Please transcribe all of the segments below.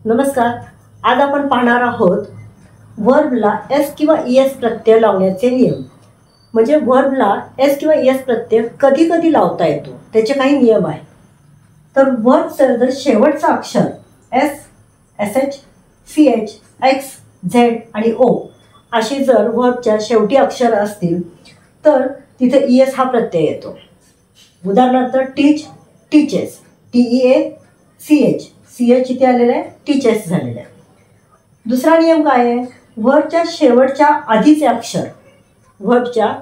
नमस्कार. आज आपण पाहणार आहोत वर्बला एस किंवा ईएस प्रत्यय लावण्याचे नियम. म्हणजे वर्बला एस किंवा ईएस प्रत्यय कधी कधी लावता येतो, त्याचे काही नियम आहेत. तर वर्बचं जर शेवटचा अक्षर S, S H, C H, X, Z आणि ओ अशी जर वर्बच्या शेवटी अक्षर असतील तर तिथे ईएस हा प्रत्यय येतो. उदाहरणार्थ टीच, टीचेस, TEA, CH, CH इथे आलेलं आहे, टीचेस झालेलं आहे. दुसरा नियम काय आहे, वर्बच्या शेवटच्या आधीचे अक्षर, वर्बच्या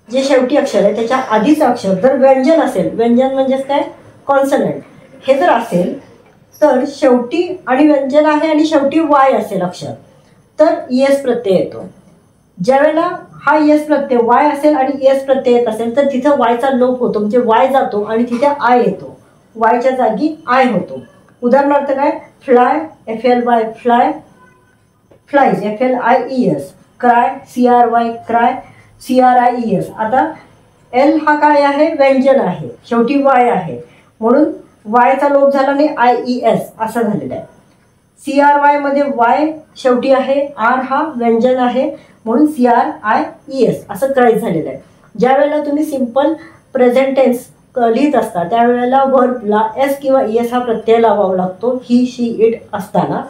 जे शेवटी अक्षर आहे त्याच्या आधीचं अक्षर जर व्यंजन असेल, व्यंजन म्हणजेच काय, कॉन्सनंट, हे जर असेल तर शेवटी आणि व्यंजन आहे आणि शेवटी वाय असेल अक्षर तर ईएस प्रत्यय येतो. ज्यावेळेला हा ईएस प्रत्यय वाय असेल आणि ईएस प्रत्यय येत असेल तर तिथं वायचा लोप होतो, म्हणजे वाय जातो आणि तिथे आय येतो, वायच्या जागी आय होतो. उदाहरणार्थ काय, fly, FLY fly, flies, FLIES, cry, CRY cry, CRIES. आता एल हा काय आहे, व्यंजन आहे, शेवटी वाय आहे म्हणून वायचा लोप झाला आणि IES असं झालेलं आहे. CRY मध्ये वाय शेवटी आहे, आर हा व्यंजन आहे म्हणून CRIES असं क्राईज झालेलं आहे. ज्या वेळेला तुम्ही सिंपल प्रेझेंट टेन्स लिहित असता त्यावेळेला वर्बला एस किंवा ईएस हा प्रत्यय लावावा लागतो, ही, शी, इट असताना.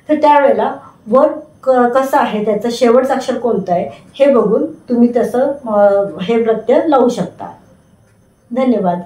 तर त्यावेळेला वर्ब कसं आहे, त्याचं शेवटचं अक्षर कोणतं आहे हे बघून तुम्ही तसं हे प्रत्यय लावू शकता. धन्यवाद.